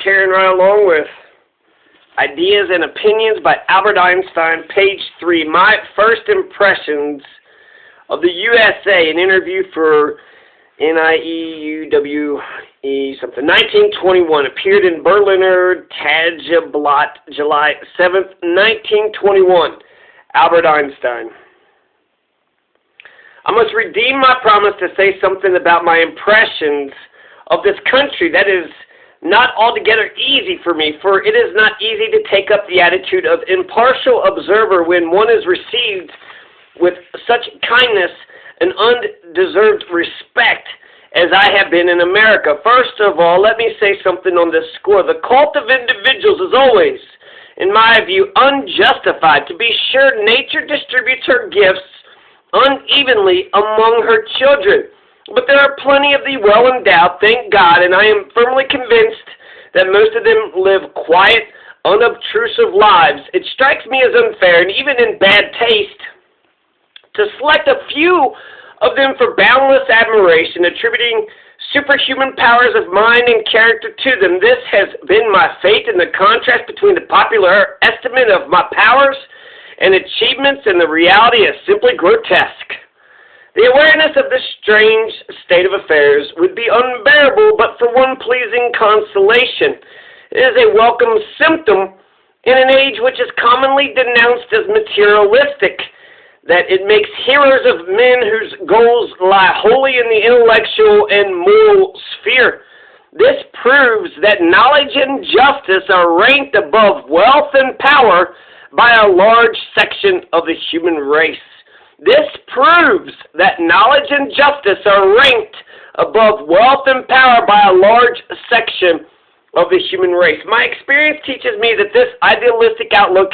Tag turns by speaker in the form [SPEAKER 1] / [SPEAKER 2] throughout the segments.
[SPEAKER 1] carrying right along with Ideas and Opinions by Albert Einstein, page 3. My first impressions of the USA, an interview for NIEUWE something. 1921, appeared in Berliner Tageblatt, July 7th, 1921. Albert Einstein. I must redeem my promise to say something about my impressions of this country. That is not altogether easy for me, for it is not easy to take up the attitude of impartial observer when one is received with such kindness and undeserved respect as I have been in America. First of all, let me say something on this score. The cult of individuals is always, in my view, unjustified. To be sure, nature distributes her gifts unevenly among her children. But there are plenty of the well-endowed, thank God, and I am firmly convinced that most of them live quiet, unobtrusive lives. It strikes me as unfair and even in bad taste to select a few of them for boundless admiration, attributing superhuman powers of mind and character to them. This has been my fate, and the contrast between the popular estimate of my powers and achievements and the reality is simply grotesque. The awareness of this strange state of affairs would be unbearable but for one pleasing consolation. It is a welcome symptom in an age which is commonly denounced as materialistic, that it makes hearers of men whose goals lie wholly in the intellectual and moral sphere. This proves that knowledge and justice are ranked above wealth and power by a large section of the human race. This proves that knowledge and justice are ranked above wealth and power by a large section of the human race. My experience teaches me that this idealistic outlook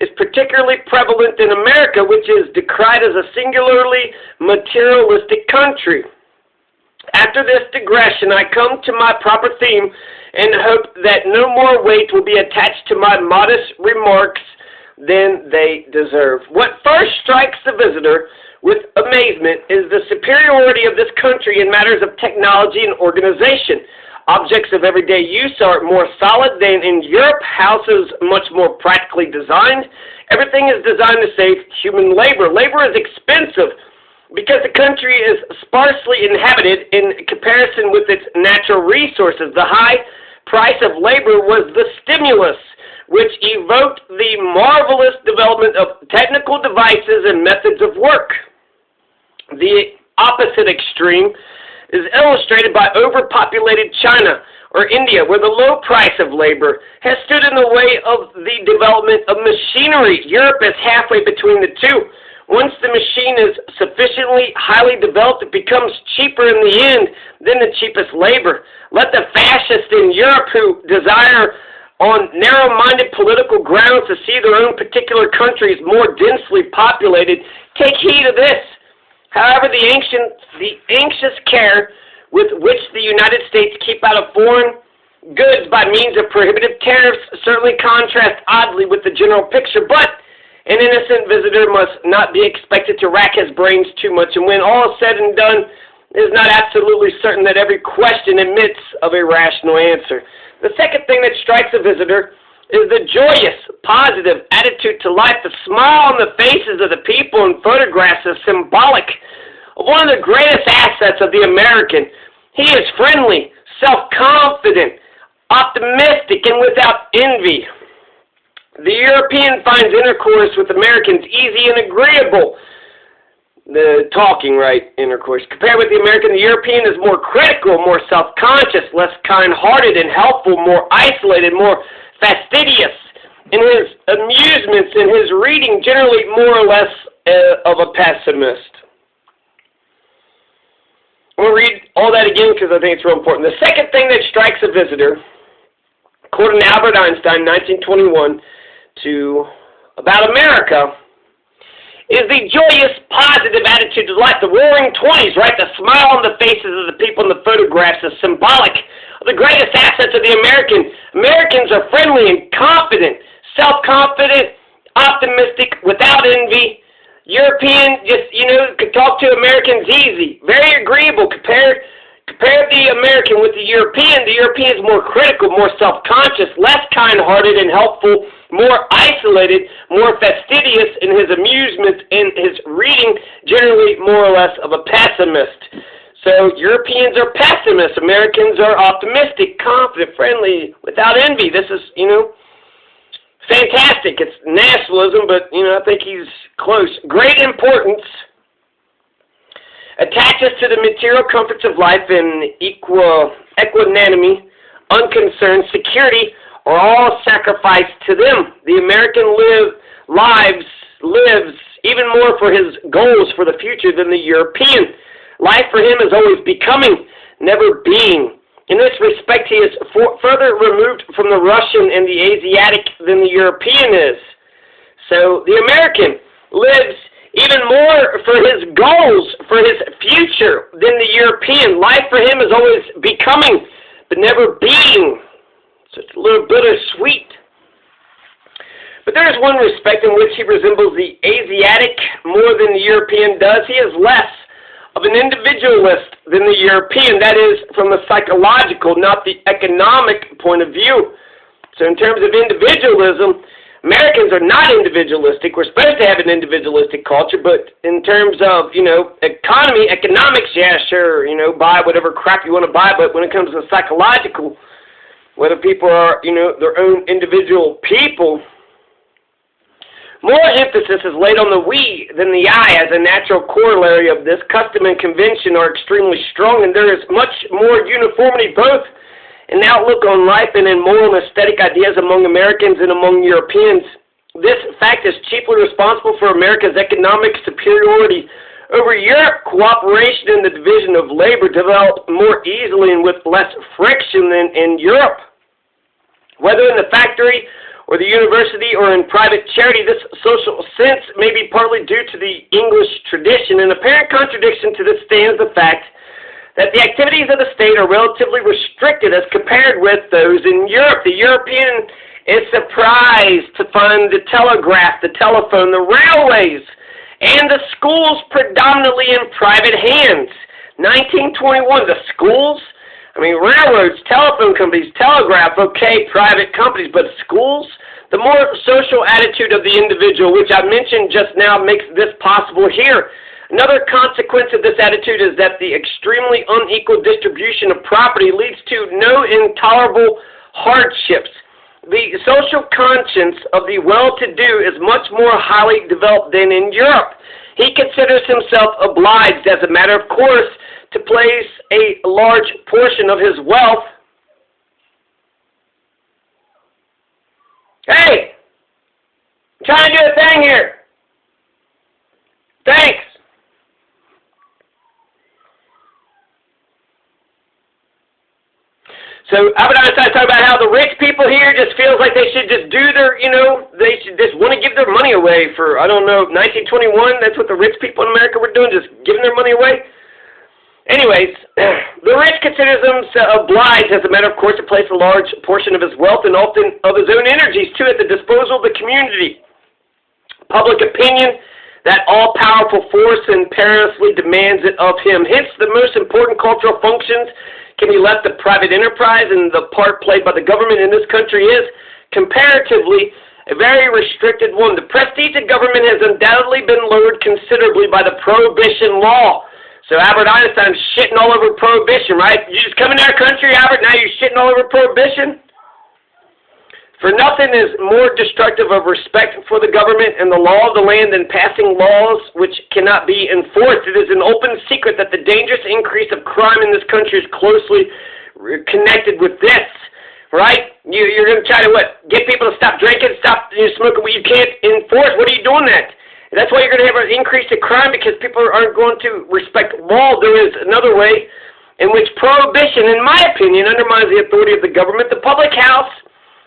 [SPEAKER 1] is particularly prevalent in America, which is decried as a singularly materialistic country. After this digression, I come to my proper theme and hope that no more weight will be attached to my modest remarks than they deserve. What first strikes the visitor with amazement is the superiority of this country in matters of technology and organization. Objects of everyday use are more solid than in Europe, houses much more practically designed. Everything is designed to save human labor. Labor is expensive because the country is sparsely inhabited in comparison with its natural resources. The high price of labor was the stimulus which evoked the marvelous development of technical devices and methods of work. The opposite extreme is illustrated by overpopulated China or India, where the low price of labor has stood in the way of the development of machinery. Europe is halfway between the two. Once the machine is sufficiently highly developed, it becomes cheaper in the end than the cheapest labor. Let the fascists in Europe who desire on narrow-minded political grounds to see their own particular countries more densely populated take heed of this. However, the anxious care with which the United States keep out of foreign goods by means of prohibitive tariffs certainly contrast oddly with the general picture, but an innocent visitor must not be expected to rack his brains too much, and when all is said and done, it is not absolutely certain that every question admits of a rational answer. The second thing that strikes a visitor is the joyous, positive attitude to life. The smile on the faces of the people in photographs is symbolic of one of the greatest assets of the American. He is friendly, self-confident, optimistic, and without envy. The European finds intercourse with Americans easy and agreeable. The talking, right, intercourse. Compared with the American, the European is more critical, more self-conscious, less kind-hearted and helpful, more isolated, more fastidious in his amusements, in his reading, generally more or less of a pessimist. I'm going to read all that again because I think it's real important. The second thing that strikes a visitor, according to Albert Einstein, 1921, about America, is the joyous, positive attitude to life. The roaring 20s, right? The smile on the faces of the people in the photographs is symbolic of the greatest assets of the American. Americans are friendly and confident, self-confident, optimistic, without envy. European, just, could talk to Americans easy, very agreeable, Compare the American with the European is more critical, more self-conscious, less kind-hearted and helpful, more isolated, more fastidious in his amusements and his reading, generally more or less of a pessimist. So Europeans are pessimists, Americans are optimistic, confident, friendly, without envy. This is, fantastic. It's nationalism, but, I think he's close. Great importance attaches to the material comforts of life and equanimity, unconcern, security are all sacrificed to them. The American lives even more for his goals for the future than the European. Life for him is always becoming, never being. In this respect, he is further removed from the Russian and the Asiatic than the European is. So the American lives even more for his goals, for his future, than the European. Life for him is always becoming, but never being. So it's a little bittersweet. But there is one respect in which he resembles the Asiatic more than the European does. He is less of an individualist than the European. That is, from the psychological, not the economic point of view. So in terms of individualism, Americans are not individualistic. We're supposed to have an individualistic culture, but in terms of, economics, yeah, sure, buy whatever crap you want to buy, but when it comes to psychological, whether people are, their own individual people, more emphasis is laid on the we than the I as a natural corollary of this. Custom and convention are extremely strong, and there is much more uniformity both in outlook on life and in moral and aesthetic ideas among Americans and among Europeans. This fact is chiefly responsible for America's economic superiority over Europe. Cooperation in the division of labor developed more easily and with less friction than in Europe. Whether in the factory or the university or in private charity, this social sense may be partly due to the English tradition. In apparent contradiction to this stands the fact that the activities of the state are relatively restricted as compared with those in Europe. The European is surprised to find the telegraph, the telephone, the railways, and the schools predominantly in private hands. 1921, the schools? Railroads, telephone companies, telegraph, okay, private companies, but schools? The more social attitude of the individual, which I mentioned just now, makes this possible here. Another consequence of this attitude is that the extremely unequal distribution of property leads to no intolerable hardships. The social conscience of the well-to-do is much more highly developed than in Europe. He considers himself obliged, as a matter of course, to place a large portion of his wealth. Hey! I'm trying to do a thing here. Thanks. So Albert Einstein talked about how the rich people here just feels like they should just do their, they should just want to give their money away for, 1921. That's what the rich people in America were doing, just giving their money away. Anyways, the rich considers himself obliged, as a matter of course, to place a large portion of his wealth and often of his own energies, too, at the disposal of the community. Public opinion, that all-powerful force, imperiously demands it of him. Hence, the most important cultural functions can be left to private enterprise, and the part played by the government in this country is, comparatively, a very restricted one. The prestige of government has undoubtedly been lowered considerably by the Prohibition law. So Albert Einstein's shitting all over Prohibition, right? You just come into our country, Albert, now you're shitting all over Prohibition? For nothing is more destructive of respect for the government and the law of the land than passing laws which cannot be enforced. It is an open secret that the dangerous increase of crime in this country is closely connected with this, right? You're going to try to, get people to stop drinking, stop smoking. Well, you can't enforce. What are you doing that? And that's why you're going to have an increase in crime, because people aren't going to respect law. There is another way in which prohibition, in my opinion, undermines the authority of the government. The public house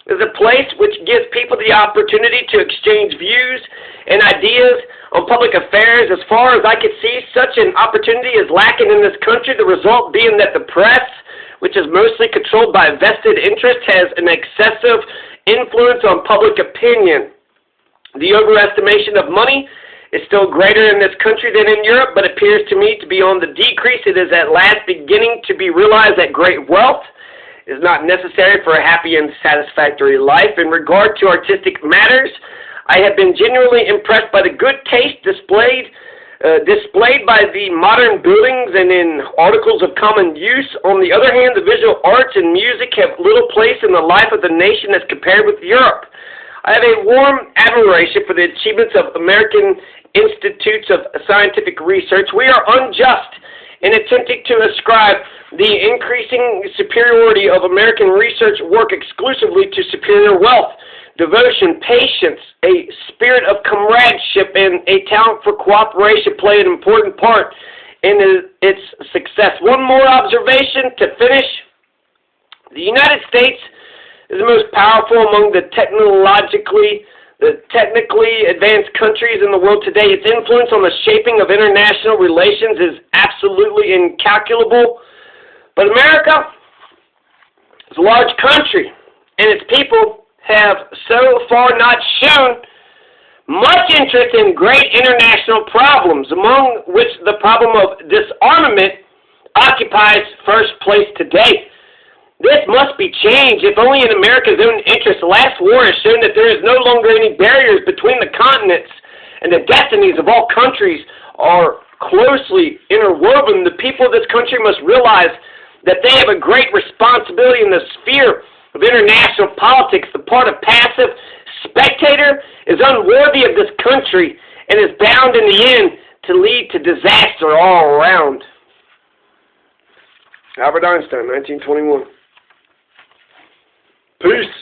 [SPEAKER 1] is a place which gives people the opportunity to exchange views and ideas on public affairs. As far as I could see, such an opportunity is lacking in this country, the result being that the press, which is mostly controlled by vested interest, has an excessive influence on public opinion. The overestimation of money is still greater in this country than in Europe, but appears to me to be on the decrease. It is at last beginning to be realized that great wealth is not necessary for a happy and satisfactory life. In regard to artistic matters, I have been genuinely impressed by the good taste displayed by the modern buildings and in articles of common use. On the other hand, the visual arts and music have little place in the life of the nation as compared with Europe. I have a warm admiration for the achievements of American institutes of scientific research. We are unjust in attempting to ascribe the increasing superiority of American research work exclusively to superior wealth, devotion, patience, a spirit of comradeship, and a talent for cooperation play an important part in its success. One more observation to finish. The United States is the most powerful among the technically advanced countries in the world today. Its influence on the shaping of international relations is absolutely incalculable. But America is a large country, and its people have so far not shown much interest in great international problems, among which the problem of disarmament occupies first place today. This must be changed, if only in America's own interest. The last war has shown that there is no longer any barriers between the continents, and the destinies of all countries are closely interwoven. The people of this country must realize that they have a great responsibility in the sphere of international politics. The part of passive spectator is unworthy of this country and is bound in the end to lead to disaster all around. Albert Einstein, 1921. Peace.